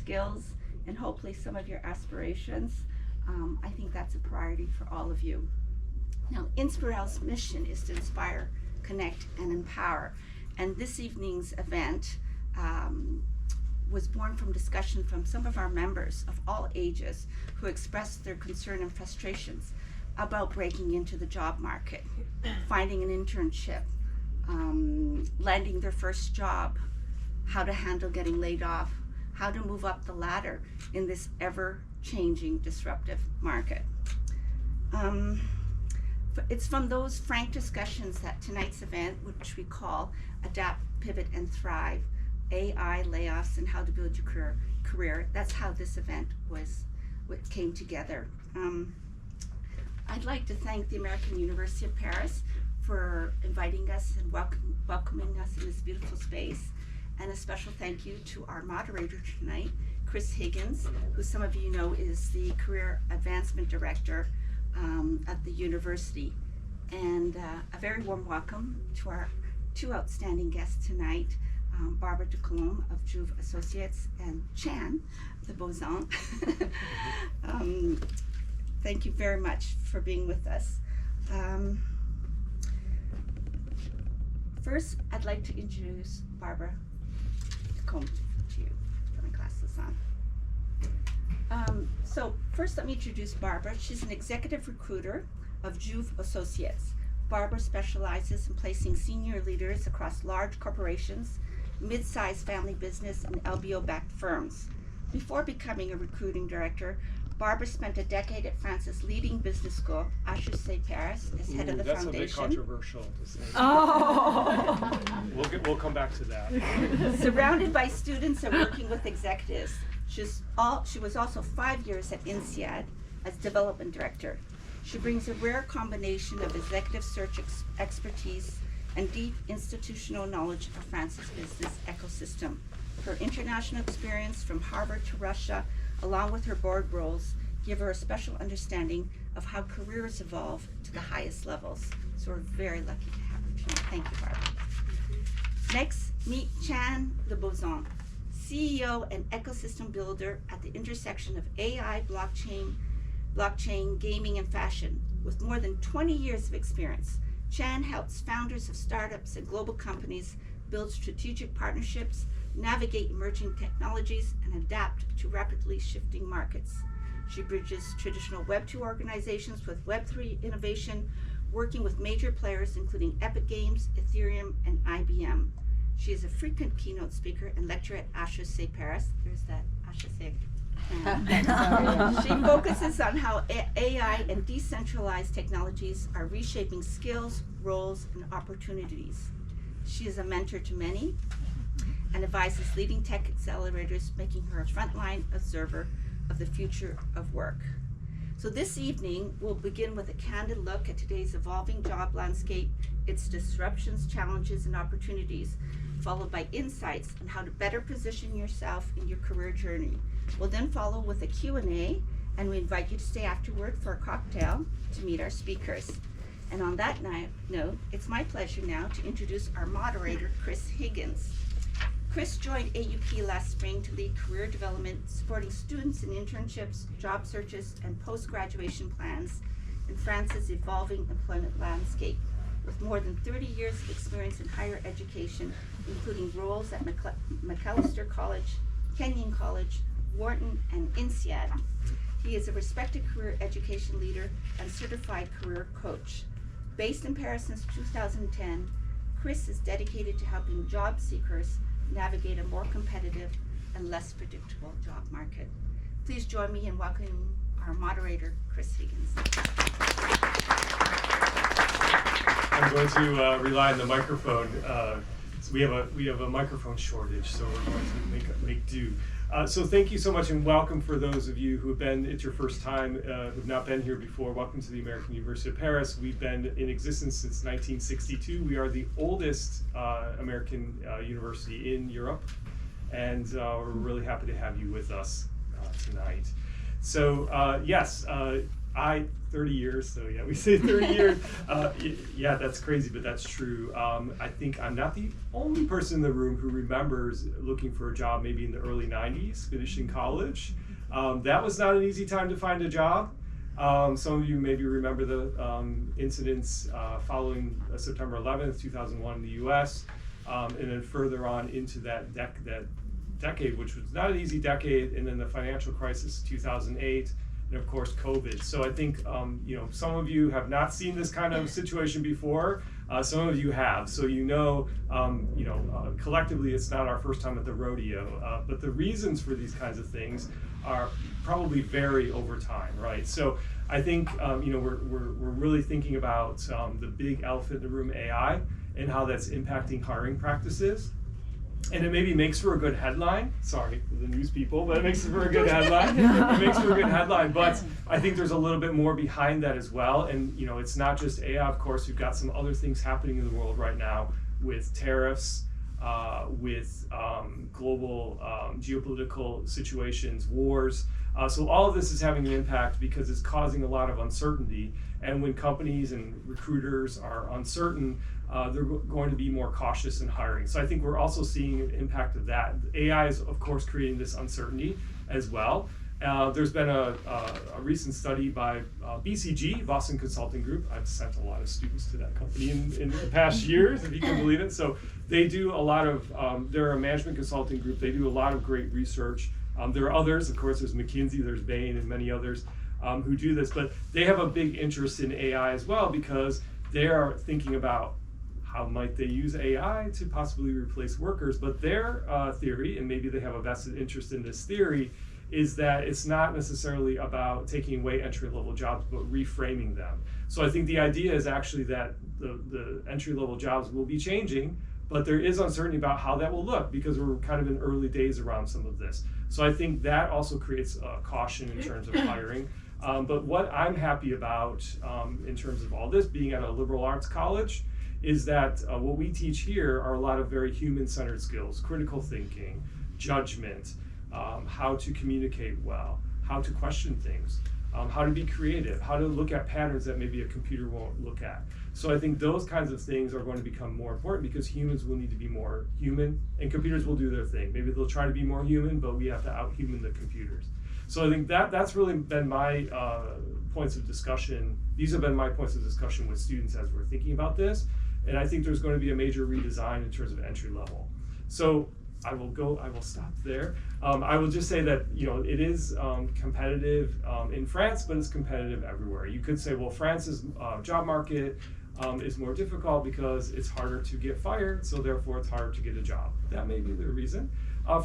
skills, and hopefully some of your aspirations. I think that's a priority for all of you. Now, INSPIRELLE's mission is to inspire, connect, and empower. And this evening's event was born from discussion from some of our members of all ages who expressed their concern and frustrations about breaking into the job market, finding an internship, landing their first job, how to handle getting laid off, how to move up the ladder in this ever-changing, disruptive market. It's from those frank discussions that tonight's event, which we call Adapt, Pivot, and Thrive, AI, Layoffs, and How to Build Your Career, that's how this event came together. I'd like to thank the American University of Paris for inviting us and welcoming us in this beautiful space. And a special thank you to our moderator tonight, Chris Higgins, who some of you know is the Career Advancement Director at the university. And a very warm welcome to our two outstanding guests tonight, Barbara Ducolombe of Juve Associates and Chan, the Bozan. Thank you very much for being with us. First, I'd like to introduce Barbara Ducolombe to you. Put my glasses on. So first, let me introduce Barbara. She's an executive recruiter of Juve Associates. Barbara specializes in placing senior leaders across large corporations, mid-sized family business, and LBO-backed firms. Before becoming a recruiting director, Barbara spent a decade at France's leading business school, HEC Paris, as head of the that's foundation. That's a bit controversial to say. Oh! We'll come back to that. Surrounded by students and working with executives, she was also 5 years at INSEAD as development director. She brings a rare combination of executive search expertise and deep institutional knowledge of France's business ecosystem. Her international experience from Harvard to Russia, along with her board roles, give her a special understanding of how careers evolve to the highest levels. So we're very lucky to have her tonight. Thank you, Barbara. Next, meet Chan Le Bozan, CEO and ecosystem builder at the intersection of AI, blockchain, gaming, and fashion. With more than 20 years of experience, Chan helps founders of startups and global companies build strategic partnerships, navigate emerging technologies, and adapt to rapidly shifting markets. She bridges traditional Web2 organizations with Web3 innovation, working with major players including Epic Games, Ethereum, and IBM. She is a frequent keynote speaker and lecturer at HEC Paris. There's that HEC. She focuses on how AI and decentralized technologies are reshaping skills, roles, and opportunities. She is a mentor to many and advises leading tech accelerators, making her a frontline observer of the future of work. So this evening, we'll begin with a candid look at today's evolving job landscape, its disruptions, challenges, and opportunities, followed by insights on how to better position yourself in your career journey. We'll then follow with a Q&A, and we invite you to stay afterward for a cocktail to meet our speakers. And on that note, it's my pleasure now to introduce our moderator, Chris Higgins. Chris joined AUP last spring to lead career development, supporting students in internships, job searches, and post-graduation plans in France's evolving employment landscape. With more than 30 years of experience in higher education, including roles at Macalester College, Kenyon College, Wharton, and INSEAD, he is a respected career education leader and certified career coach. Based in Paris since 2010, Chris is dedicated to helping job seekers navigate a more competitive and less predictable job market. Please join me in welcoming our moderator, Chris Higgins. I'm going to rely on the microphone. So we have a microphone shortage, so we're going to make do. So thank you so much, and welcome for those of you who have been, it's your first time, who've not been here before. Welcome to the American University of Paris. We've been in existence since 1962. We are the oldest American university in Europe, and we're really happy to have you with us tonight. So yes, 30 years, so yeah, we say 30 years. Yeah, that's crazy, but that's true. I think I'm not the only person in the room who remembers looking for a job maybe in the early 90s, finishing college. That was not an easy time to find a job. Some of you maybe remember the incidents following September 11th, 2001 in the US, and then further on into that decade, which was not an easy decade, and then the financial crisis, 2008, and of course COVID. So I think some of you have not seen this kind of situation before. Some of you have, so collectively it's not our first time at the rodeo, but the reasons for these kinds of things are probably vary over time, right? So I think we're really thinking about the big elephant in the room, AI, and how that's impacting hiring practices. And it maybe makes for a good headline. Sorry for the news people, but it makes for a good headline. It makes for a good headline, but I think there's a little bit more behind that as well. And it's not just AI, of course. We've got some other things happening in the world right now with tariffs, with global geopolitical situations, wars. So all of this is having an impact because it's causing a lot of uncertainty. And when companies and recruiters are uncertain, they're going to be more cautious in hiring. So I think we're also seeing an impact of that. AI is, of course, creating this uncertainty as well. There's been a recent study by BCG, Boston Consulting Group. I've sent a lot of students to that company in the past years, if you can believe it. So they do a lot of, they're a management consulting group. They do a lot of great research. There are others, of course, there's McKinsey, there's Bain, and many others who do this. But they have a big interest in AI as well because they are thinking about how might they use AI to possibly replace workers. But their theory, and maybe they have a vested interest in this theory, is that it's not necessarily about taking away entry-level jobs, but reframing them. So I think the idea is actually that the entry-level jobs will be changing, but there is uncertainty about how that will look because we're kind of in early days around some of this. So I think that also creates caution in terms of hiring. But what I'm happy about in terms of all this, being at a liberal arts college, is that what we teach here are a lot of very human-centered skills, critical thinking, judgment, how to communicate well, how to question things, how to be creative, how to look at patterns that maybe a computer won't look at. So I think those kinds of things are going to become more important because humans will need to be more human and computers will do their thing. Maybe they'll try to be more human, but we have to out-human the computers. So I think that's really been my points of discussion. These have been my points of discussion with students as we're thinking about this. And I think there's going to be a major redesign in terms of entry level. So I will stop there. I will just say that it is competitive in France, but it's competitive everywhere. You could say, well, France's job market is more difficult because it's harder to get fired, so therefore it's harder to get a job. That may be the reason.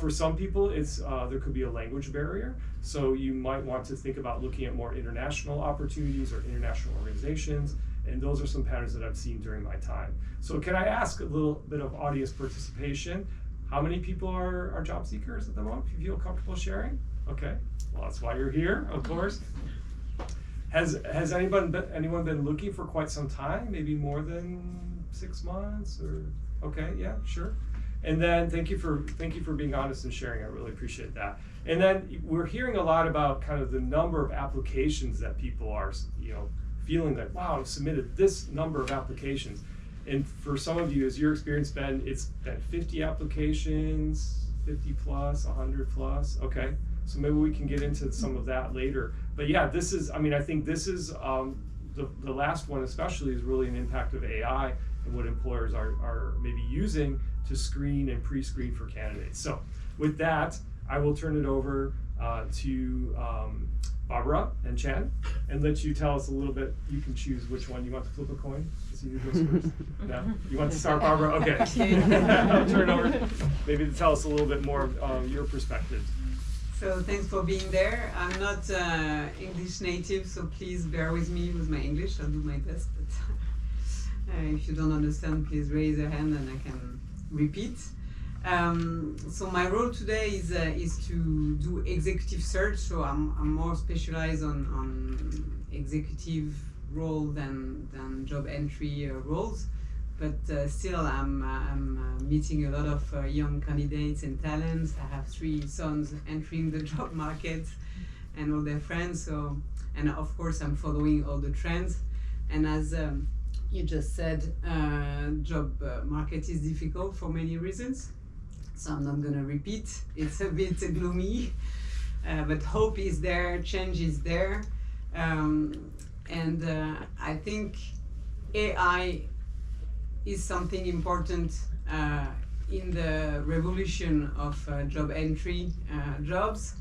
For some people, it's there could be a language barrier, so you might want to think about looking at more international opportunities or international organizations. And those are some patterns that I've seen during my time. So can I ask a little bit of audience participation? How many people are job seekers at the moment? If you feel comfortable sharing? Okay, well that's why you're here, of course. Has anyone been looking for quite some time? Maybe more than 6 months or, okay, yeah, sure. And then thank you for being honest and sharing. I really appreciate that. And then we're hearing a lot about kind of the number of applications that people are, feeling that, wow, I've submitted this number of applications. And for some of you, has your experience been, it's been 50 applications, 50 plus, 100 plus? Okay, so maybe we can get into some of that later. But yeah, this is, I think this is, the last one especially is really an impact of AI and what employers are maybe using to screen and pre-screen for candidates. So with that, I will turn it over to Barbara and Chen, and let you tell us a little bit. You can choose which one you want to flip a coin. See who goes first. No, you want to start, Barbara? Okay. I'll turn it over maybe to tell us a little bit more of your perspective. So thanks for being there. I'm not English native, so please bear with me with my English. I'll do my best. But if you don't understand, please raise your hand and I can repeat. So my role today is to do executive search. So I'm more specialized on executive role than job entry roles. But still, I'm meeting a lot of young candidates and talents. I have 3 sons entering the job market, and all their friends. So, and of course I'm following all the trends. And as you just said, job market is difficult for many reasons, so I'm not gonna repeat. It's a bit gloomy, but hope is there, change is there, and I think AI is something important in the revolution of job entry jobs,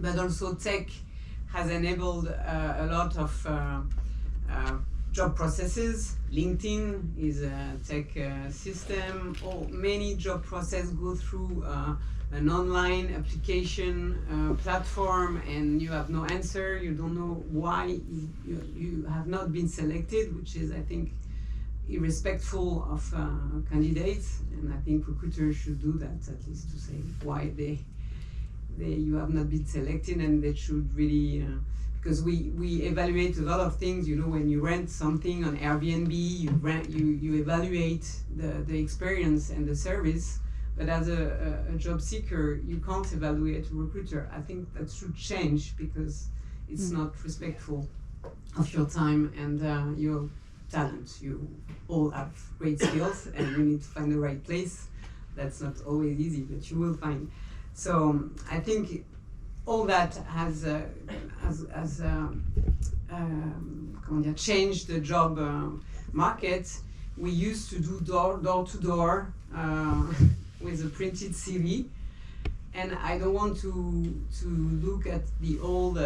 but also tech has enabled a lot of job processes. LinkedIn is a tech system. Many job processes go through an online application platform, and you have no answer. You don't know why you have not been selected, which is, I think, irrespectful of candidates. And I think recruiters should do that, at least to say why you have not been selected, and they should really because we evaluate a lot of things. You know, when you rent something on Airbnb, you evaluate the experience and the service, but as a job seeker, you can't evaluate a recruiter. I think that should change, because it's not respectful of your time and your talent. You all have great skills, and you need to find the right place. That's not always easy, but you will find. So I think all that has changed the job market. We used to do door to door with a printed CV, and I don't want to look at the old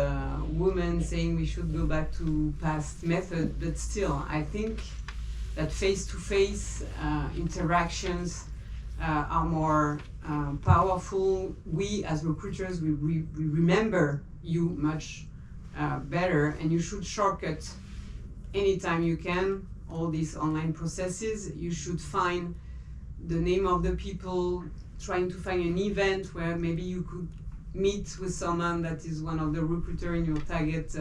woman saying we should go back to past method, but still I think that face-to-face interactions are more powerful. We as recruiters, we remember you much better, and you should shortcut anytime you can all these online processes. You should find the name of the people, trying to find an event where maybe you could meet with someone that is one of the recruiter in your target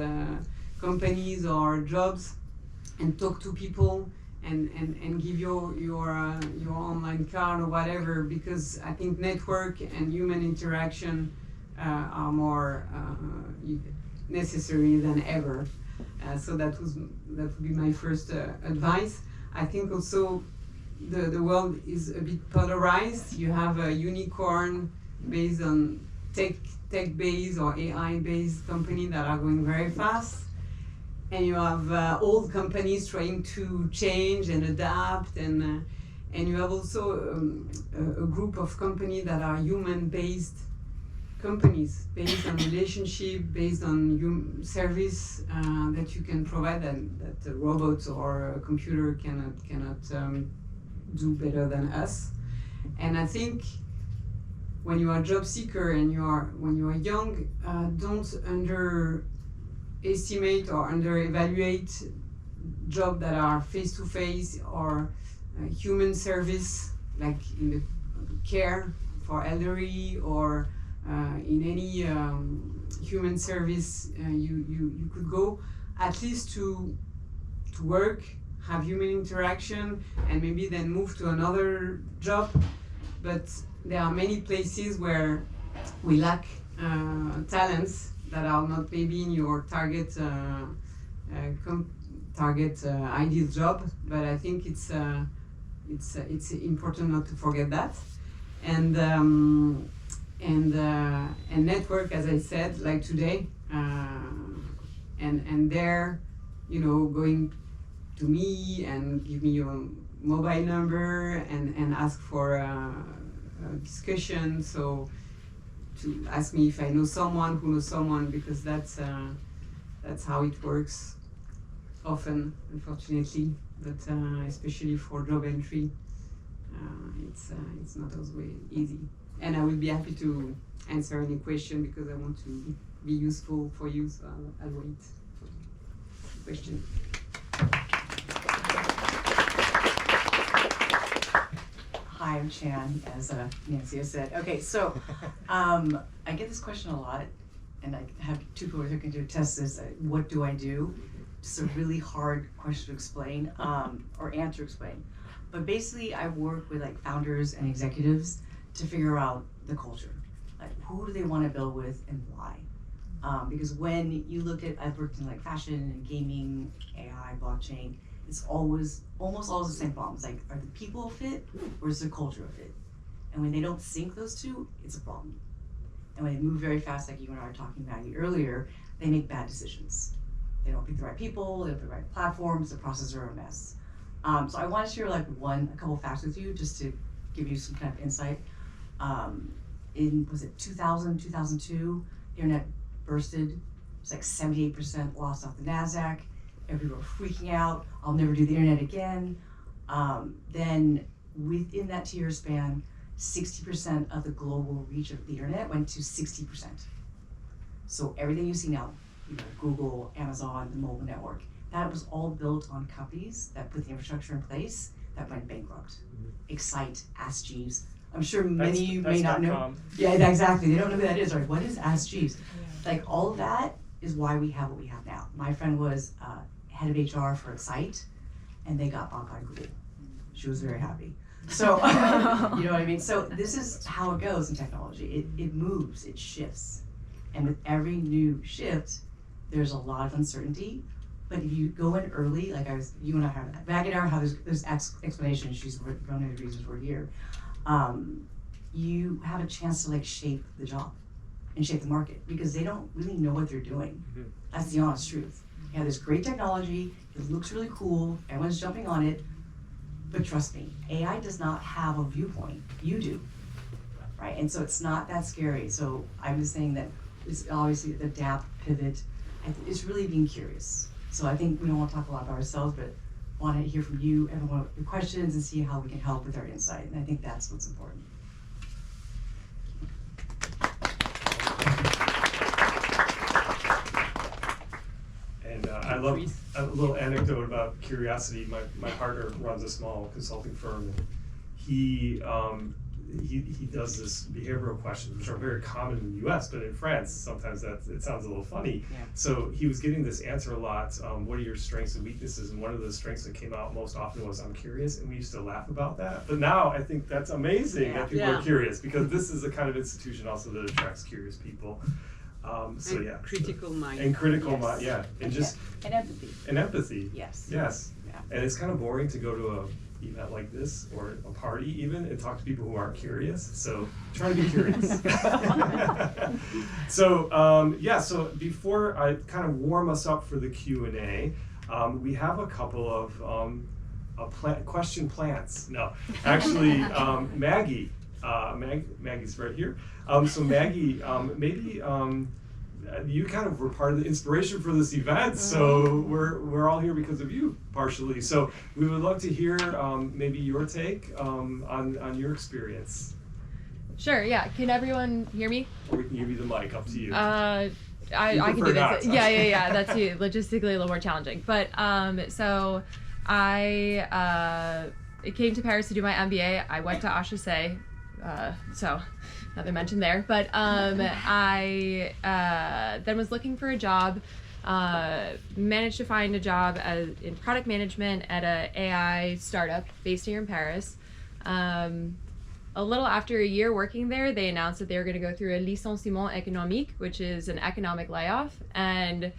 companies or jobs, and talk to people and give your online card or whatever, because I think network and human interaction are more necessary than ever. So that would be my first advice. I think also the world is a bit polarized. You have a unicorn based on tech-based or AI-based company that are going very fast, and you have old companies trying to change and adapt, and you have also a group of companies that are human-based companies, based on relationship, based on service that you can provide, and that a robot or a computer cannot do better than us. And I think when you are a job seeker and when you are young, don't underestimate or under-evaluate jobs that are face-to-face or human service, like in the care for elderly, or in any human service you could go, at least to work, have human interaction, and maybe then move to another job. But there are many places where we lack talents that are not maybe in your target ideal job. But I think it's important not to forget that, and network, as I said, like today, and there, going to me and give me your mobile number and ask for a discussion. So to ask me if I know someone who knows someone, because that's how it works often, unfortunately. But especially for job entry, it's not always easy. And I will be happy to answer any question, because I want to be useful for you. So I'll wait for the question. Hi, I'm Chan, as Nancy has said. Okay, so I get this question a lot, and I have two people who can attest this. What do I do? It's a really hard question to explain, or answer to explain. But basically, I work with founders and executives to figure out the culture. Like, who do they want to build with and why? Because when you look at, I've worked in like fashion and gaming, AI, blockchain, it's almost always the same problem. It's like, are the people a fit or is the culture a fit? And when they don't sync those two, it's a problem. And when they move very fast, like you and I were talking, Maggie, earlier, they make bad decisions. They don't pick the right people, they don't pick the right platforms, the processes are a mess. So I want to share like a couple facts with you just to give you some kind of insight. In, was it 2000, 2002, the internet bursted. It's like 78% lost off the NASDAQ. Everybody were freaking out. I'll never do the internet again. Then within that 2-year span, 60% of the global reach of the internet went to 60%. So everything you see now, you know, Google, Amazon, the mobile network, that was all built on companies that put the infrastructure in place that went bankrupt. Excite, Ask Jeeves. I'm sure many of you may not know. .com. Yeah, exactly. They don't know who that is. Right? What is Ask Jeeves? Like all of that is why we have what we have now. My friend was head of HR for Excite, and they got bought by Google. She was very happy. So, you know what I mean? So this is how it goes in technology. It moves, it shifts. And with every new shift, there's a lot of uncertainty. But if you go in early, like you and I have, Maggie and I have this explanation, she's one of the reasons we're here. You have a chance to like shape the job and shape the market because they don't really know what they're doing. Mm-hmm. That's the honest truth. You have this great technology, it looks really cool, everyone's jumping on it, but trust me, AI does not have a viewpoint, you do, right? And so it's not that scary. So I was saying that it's obviously the adapt, pivot, it's really being curious. So I think we don't want to talk a lot about ourselves, but want to hear from you, everyone, your questions, and see how we can help with our insight. And I think that's what's important. And I love a little anecdote about curiosity. My partner runs a small consulting firm. And he does this behavioral questions, which are very common in the U.S., but in France, sometimes it sounds a little funny. Yeah. So he was getting this answer a lot. What are your strengths and weaknesses? And one of the strengths that came out most often was I'm curious, and we used to laugh about that. But now I think that's amazing that people are curious because this is the kind of institution also that attracts curious people. So and yeah, critical mind. and critical Yes. mind, yeah, and just And empathy. and empathy. Yes. Yes. Yeah. And it's kind of boring to go to a event like this or a party even and talk to people who aren't curious. So try to be curious. So so before I kind of warm us up for the Q&A, we have a couple of question plants. No, actually, Maggie's right here. So Maggie, maybe you kind of were part of the inspiration for this event, so we're all here because of you, partially. So we would love to hear maybe your take on your experience. Sure, yeah. Can everyone hear me? Or we can give you the mic, up to you. I can prefer do not. this. Yeah. That's logistically a little more challenging. But so I came to Paris to do my MBA. I went to HEC, so nothing mentioned there. But I then was looking for a job. Managed to find a job in product management at a AI startup based here in Paris. A little after a year working there, they announced that they were going to go through a licenciement économique, which is an economic layoff. And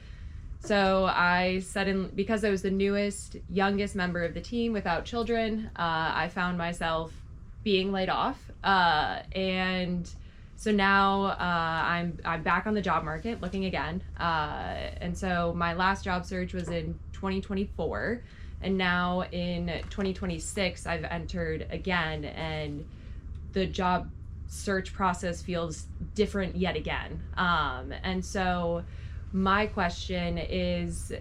so because I was the newest, youngest member of the team without children, I found myself being laid off. And so now I'm back on the job market looking again. And so my last job search was in 2024. And now in 2026, I've entered again, and the job search process feels different yet again. And so my question is,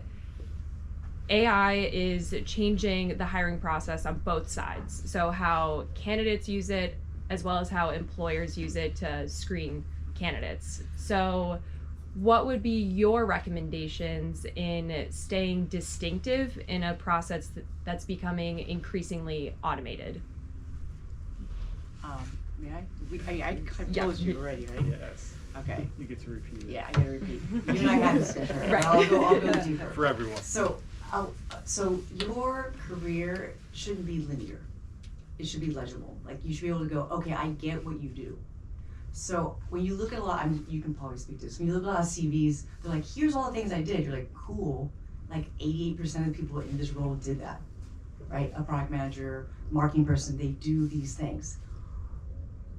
AI is changing the hiring process on both sides. So how candidates use it, as well as how employers use it to screen candidates. So what would be your recommendations in staying distinctive in a process that's becoming increasingly automated? May I? I told you already, right? Yes. Okay. You get to repeat it. Yeah, I gotta repeat. You and I had this discussion. Right. I'll go deeper. For everyone. So your career shouldn't be linear. It should be legible. Like you should be able to go, okay, I get what you do. So when you look at a lot, I mean, you can probably speak to this. When you look at a lot of CVs, they're like, here's all the things I did. You're like, cool. Like 88% of the people in this role did that, right? A product manager, marketing person, they do these things.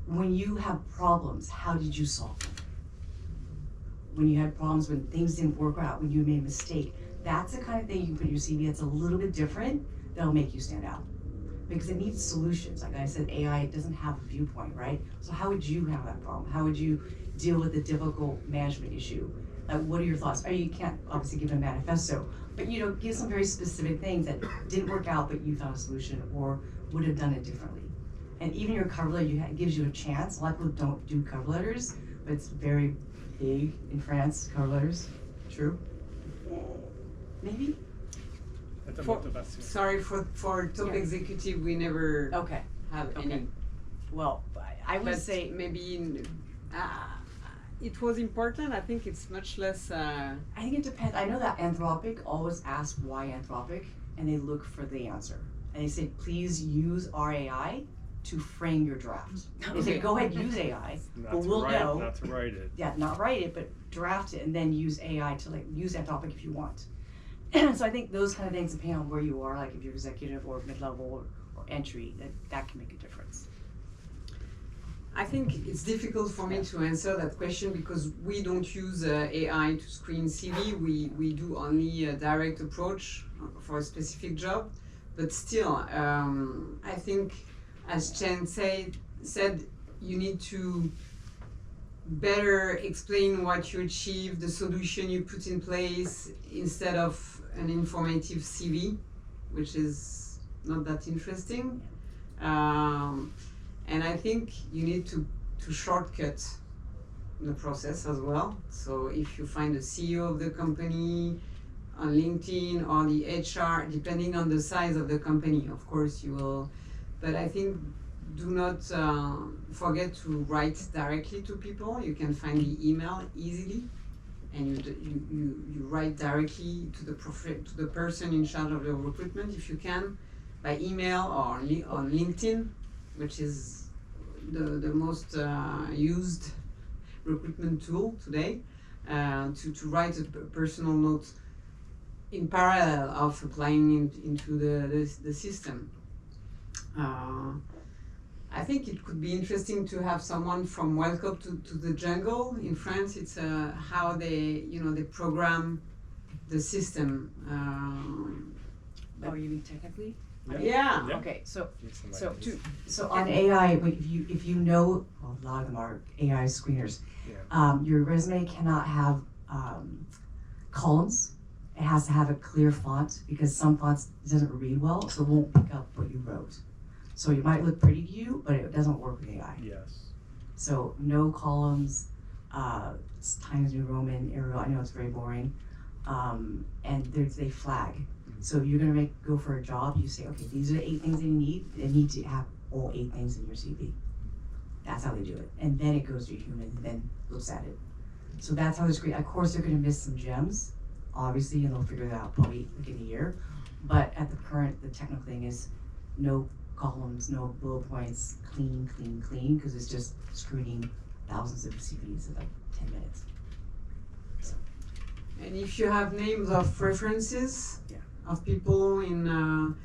When you have problems, how did you solve them? When you had problems, when things didn't work out, when you made a mistake, that's the kind of thing you can put in your CV that's a little bit different, that'll make you stand out. Because it needs solutions. Like I said, AI doesn't have a viewpoint, right? So how would you handle that problem? How would you deal with a difficult management issue? Like, what are your thoughts? You can't obviously give a manifesto, but give some very specific things that didn't work out, but you found a solution or would have done it differently. And even your cover letter gives you a chance. A lot of people don't do cover letters, but it's very big in France, cover letters. True? Maybe? Sorry, for top executive, we never Okay. have Okay. any. Well, I would But say maybe it was important. I think it's much less. I think it depends. I know that Anthropic always asks why Anthropic, and they look for the answer. And they say, please use our AI to frame your draft. They say, go ahead, use AI, but we'll know. Not to write it. Yeah, not write it, but draft it, and then use AI to use Anthropic if you want. So I think those kind of things, depending on where you are, like if you're executive or mid-level or entry, that can make a difference. I think it's difficult for me to answer that question because we don't use AI to screen CV. We do only a direct approach for a specific job. But still, I think, as Chen said, you need to better explain what you achieved, the solution you put in place, instead of an informative CV, which is not that interesting. And I think you need to shortcut the process as well. So if you find the CEO of the company on LinkedIn or the HR, depending on the size of the company, of course you will. But I think do not forget to write directly to people. You can find the email easily, and you write directly to the person in charge of the recruitment if you can, by email or on LinkedIn, which is the most used recruitment tool today, to write a personal note in parallel of applying into the system. I think it could be interesting to have someone from Welcome to the Jungle in France. It's how they program the system. Oh, you mean technically? Yeah. Okay, so Somebody on AI, if you know, well, a lot of them are AI screeners. Your resume cannot have columns. It has to have a clear font because some fonts doesn't read well, so it won't pick up what you wrote. So it might look pretty to you, but it doesn't work with AI. Yes. So no columns, Times New Roman, Arial. I know it's very boring, and they flag. So if you're gonna go for a job, you say, okay, these are the 8 things that you need. They need to have all 8 things in your CV. That's how they do it, and then it goes to a human, and then looks at it. So that's how they screen. Of course, they're gonna miss some gems, obviously, and they'll figure that out probably like in a year. But at the technical thing is no columns, no bullet points, clean, because it's just screening thousands of CVs in like 10 minutes. So. And if you have names of references of people in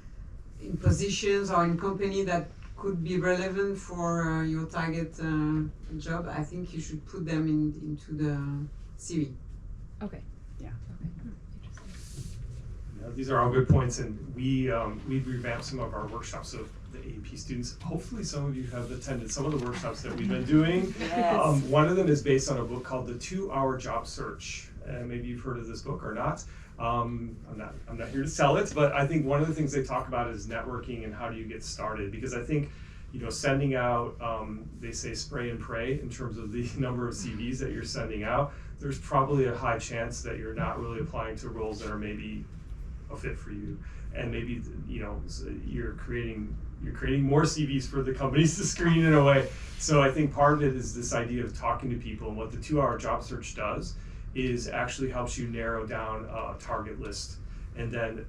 positions or in company that could be relevant for your target job, I think you should put them into the CV. Okay. Yeah. These are all good points, and we've revamped some of our workshops of the AAP students. Hopefully some of you have attended some of the workshops that we've been doing. Yes. One of them is based on a book called The 2-Hour Job Search. Maybe you've heard of this book or not. I'm not here to sell it, but I think one of the things they talk about is networking and how do you get started, because I think sending out, they say spray and pray in terms of the number of CVs that you're sending out. There's probably a high chance that you're not really applying to roles that are maybe a fit for you, and maybe you're creating more CVs for the companies to screen in a way. So I think part of it is this idea of talking to people, and what the 2-Hour Job Search does is actually helps you narrow down a target list, and then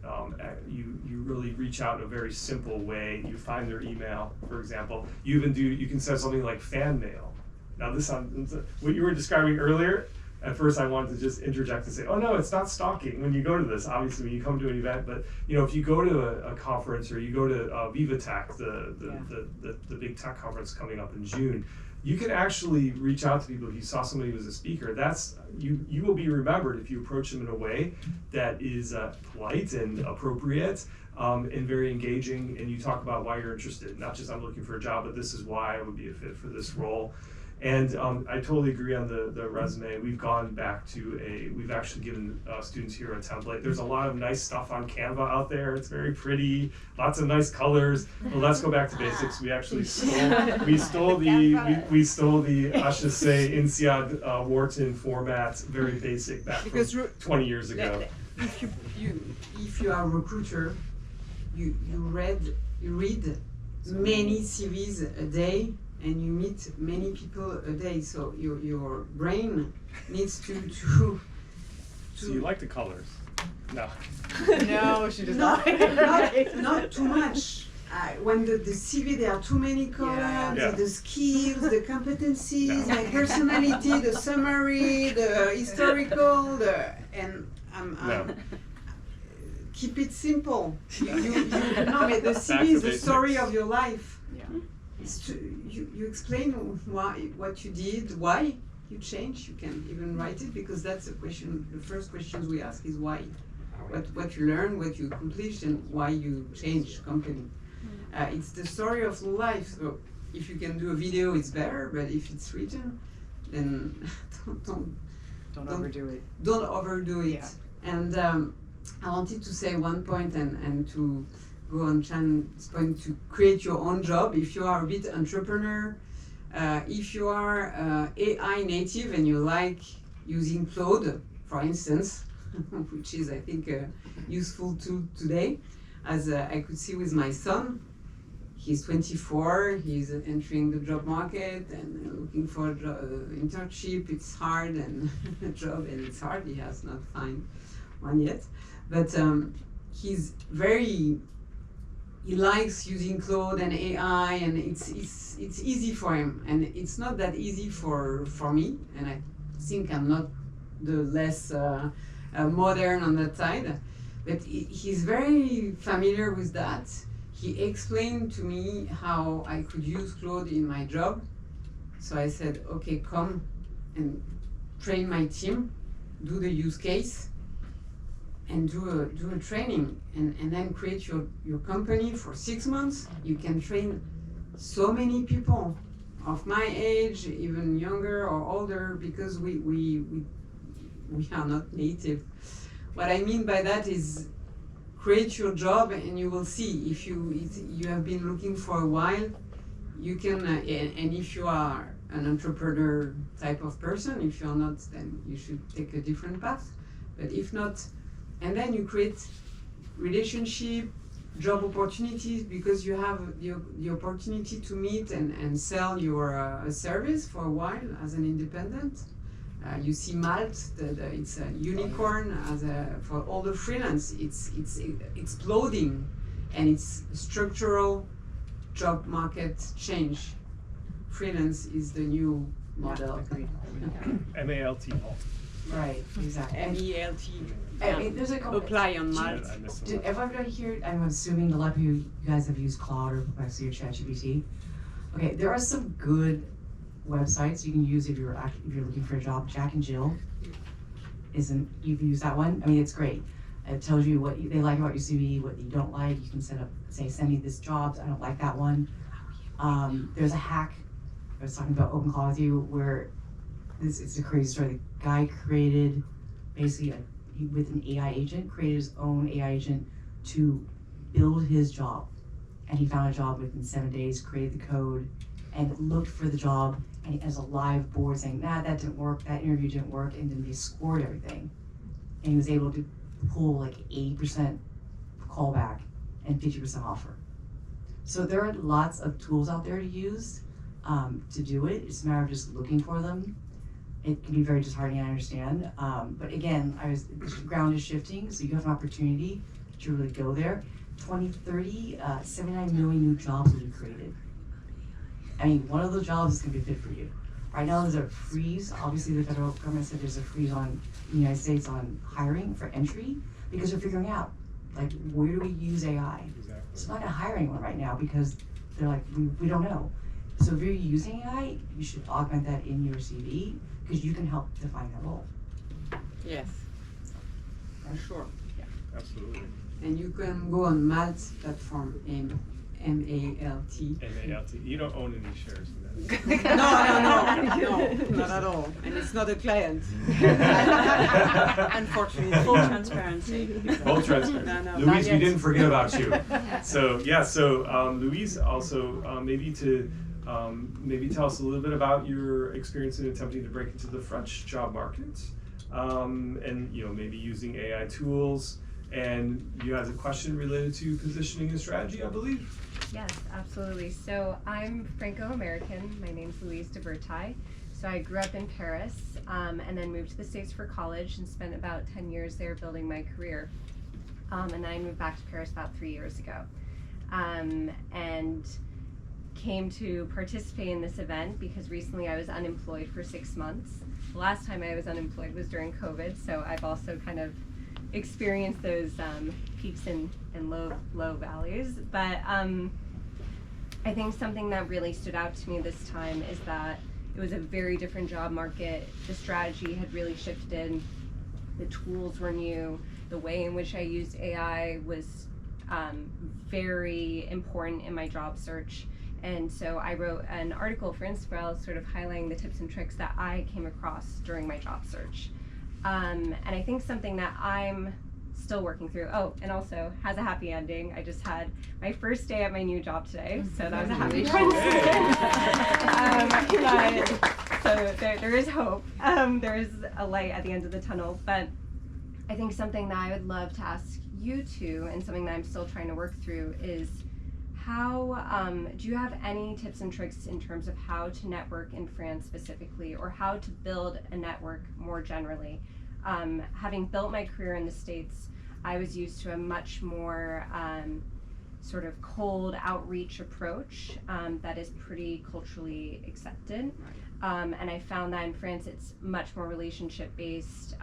you really reach out in a very simple way. You find their email, for example. You can send something like fan mail Now this sounds, what you were describing earlier, at first I wanted to just interject and say, oh no, it's not stalking when you go to this, obviously when you come to an event, but you know, if you go to a conference or you go to Viva Tech, the big tech conference coming up in June, you can actually reach out to people. If you saw somebody who was a speaker, that's you will be remembered if you approach them in a way that is polite and appropriate and very engaging, and you talk about why you're interested, not just I'm looking for a job, but this is why I would be a fit for this role. And I totally agree on the resume. We've gone back to we've actually given students here a template. There's a lot of nice stuff on Canva out there. It's very pretty, lots of nice colors. But let's go back to basics. We actually stole the HSC INSEAD Wharton format, very basic, back Because from 20 years ago. If you are a recruiter, you read many CVs a day, and you meet many people a day, so your brain needs to So you like the colors? No. No, she does not too much. When the CV, there are too many colors, Yeah. the skills, the competencies, my personality, the summary, the historical, and No. keep it simple. No, but the CV is the story of your life. You explain what you did, why you changed. You can even write it, because that's the question. The first questions we ask is why, what you learned, what you accomplished, and why you changed company. It's the story of life. So if you can do a video, it's better. But if it's written, then Don't overdo it. don't overdo it. Yeah. And I wanted to say one point, and to go on Chan's point, to create your own job. If you are a bit entrepreneur, if you are AI native and you like using Claude, for instance, which is, I think, a useful tool today, as I could see with my son. He's 24, he's entering the job market and looking for an internship. It's hard, and a job, and it's hard. He has not found one yet, but he's he likes using Claude and AI, and it's easy for him, and it's not that easy for me, and I think I'm not the less modern on that side, but he's very familiar with that. He explained to me how I could use Claude in my job, so I said, okay, come and train my team, do the use case, and do a training, and then create your company for 6 months. You can train so many people of my age, even younger or older, because we are not native. What I mean by that is create your job, and you will see if you have been looking for a while, you can, and if you are an entrepreneur type of person, if you're not, then you should take a different path. But if not, and then you create relationship, job opportunities, because you have the opportunity to meet and sell your service for a while as an independent. You see Malt, it's a unicorn for all the freelance. It's exploding, and it's structural job market change. Freelance is the new model. MALT. Right, exactly. MELT. I mean, there's a couple. Apply on I Malt. missed Did one. everybody here? I'm assuming a lot of you guys have used Claude or Perplexity or ChatGPT. Okay, there are some good websites you can use if you're looking for a job. Jack and Jill you've used that one? I mean, it's great. It tells you what they like about your CV, what you don't like. You can send me this job. I don't like that one. There's a hack I was talking about OpenClaw with you, where it's a crazy story. The guy created basically with an AI agent, created his own AI agent to build his job. And he found a job within 7 days, created the code, and looked for the job, and he has a live board saying, that didn't work, that interview didn't work, and then they scored everything. And he was able to pull like 80% callback and 50% offer. So there are lots of tools out there to use to do it. It's a matter of just looking for them. It can be very disheartening, I understand. But again, the ground is shifting, so you have an opportunity to really go there. 2030, 79 million new jobs will be created. I mean, one of those jobs is going to be fit for you. Right now, there's a freeze. Obviously, the federal government said there's a freeze on the United States on hiring for entry because they're figuring out, like, where do we use AI? Exactly. So I'm not gonna hire anyone right now because they're like, we don't know. So if you're using AI, you should augment that in your CV because you can help define that role. Yes, for sure. Absolutely. And you can go on Malt's platform, M-A-L-T. MALT. You don't own any shares in that. No, not at all. And it's not a client. Unfortunately. Full transparency. Full transparency. No, not Louise, we yet. didn't forget about you. So Louise, also maybe tell us a little bit about your experience in attempting to break into the French job market, and maybe using AI tools. And you had a question related to positioning and strategy, I believe. Yes, absolutely. So I'm Franco-American. My name's Louise de Bertai. So I grew up in Paris and then moved to the States for college and spent about 10 years there building my career. And then I moved back to Paris about 3 years ago and came to participate in this event because recently I was unemployed for 6 months. The last time I was unemployed was during COVID, so I've also kind of experienced those peaks and low values. But I think something that really stood out to me this time is that it was a very different job market. The strategy had really shifted. The tools were new. The way in which I used AI was very important in my job search. And so I wrote an article for INSPIRELLE sort of highlighting the tips and tricks that I came across during my job search. And I think something that I'm still working through, and also has a happy ending. I just had my first day at my new job today, so that was a happy so there is hope. There is a light at the end of the tunnel. But I think something that I would love to ask you two, and something that I'm still trying to work through, is how do you have any tips and tricks in terms of how to network in France specifically, or how to build a network more generally? Having built my career in the States, I was used to a much more sort of cold outreach approach that is pretty culturally accepted. And I found that in France it's much more relationship based,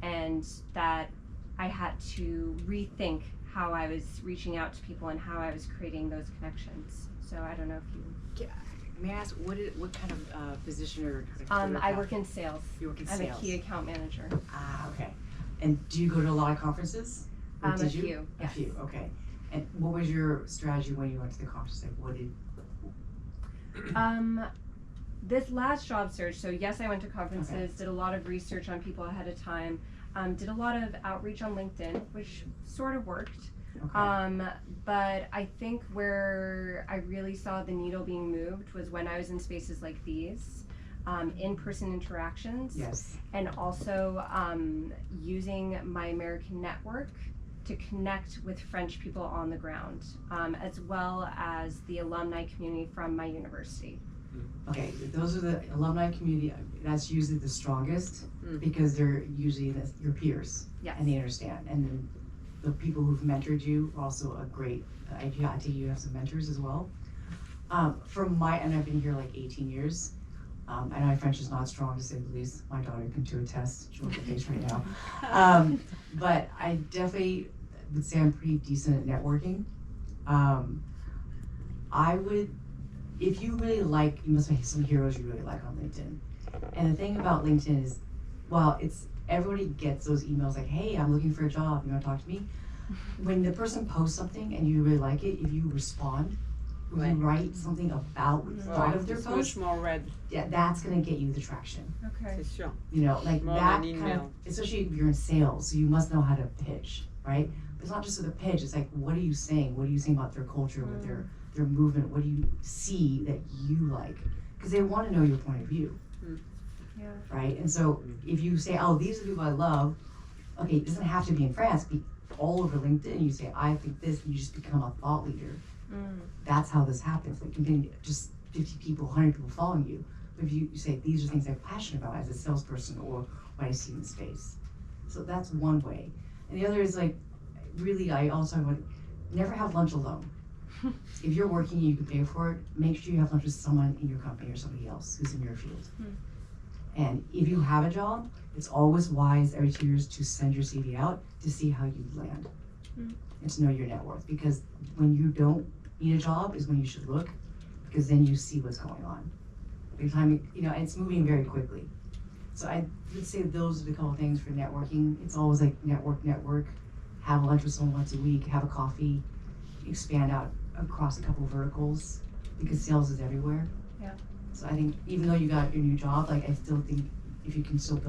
and that I had to rethink how I was reaching out to people and how I was creating those connections. So I don't know if you... May I ask, what kind of position or I work in sales. You work in I'm sales. a key account manager. Ah, okay. And do you go to a lot of conferences? Or A did you? few, A yes. few, okay. And what was your strategy when you went to the conference? Like, what did... This last job search, so yes, I went to conferences, Okay. did a lot of research on people ahead of time, did a lot of outreach on LinkedIn, which sort of worked. Okay. But I think where I really saw the needle being moved was when I was in spaces like these, in-person interactions, Yes. and also using my American network to connect with French people on the ground, as well as the alumni community from my university. Okay, those are the alumni community, that's usually the strongest because they're usually your peers. Yes. And they understand. And then the people who've mentored you are also a great, I take you have some mentors as well. And I've been here like 18 years. I know my French is not strong to say the least. My daughter can do a test, she'll get face right now. But I definitely would say I'm pretty decent at networking. I would, if you really like, you must have some heroes you really like on LinkedIn. And the thing about LinkedIn is, well, everybody gets those emails like, hey, I'm looking for a job, you wanna talk to me? When the person posts something and you really like it, if you respond, if you write something about what you thought of their It's post, much more read, yeah, that's gonna get you the traction. Okay. c'est sûr. You know, like More that than kind of, email. especially if you're in sales, so you must know how to pitch, right? But it's not just with a pitch, it's like, what are you saying? What are you saying about their culture, what their movement? What do you see that you like? Because they want to know your point of view, Yeah. right? And so if you say, oh, these are the people I love, okay, it doesn't have to be in France, be all over LinkedIn, you say, I think this, and you just become a thought leader. That's how this happens. Like, you can just 50 people, 100 people following you. But if you say, these are things I'm passionate about as a salesperson or what I see in the space. So that's one way. And the other is like, really, I also want never have lunch alone. If you're working and you can pay for it, make sure you have lunch with someone in your company or somebody else who's in your field. And if you have a job, it's always wise every 2 years to send your CV out to see how you land and to know your net worth. Because when you don't need a job is when you should look, because then you see what's going on. By the time and it's moving very quickly. So I would say those are the couple things for networking. It's always like network, have lunch with someone once a week, have a coffee, expand out across a couple of verticals, because sales is everywhere. Yeah. So I think even though you got your new job, like I still think if you can still build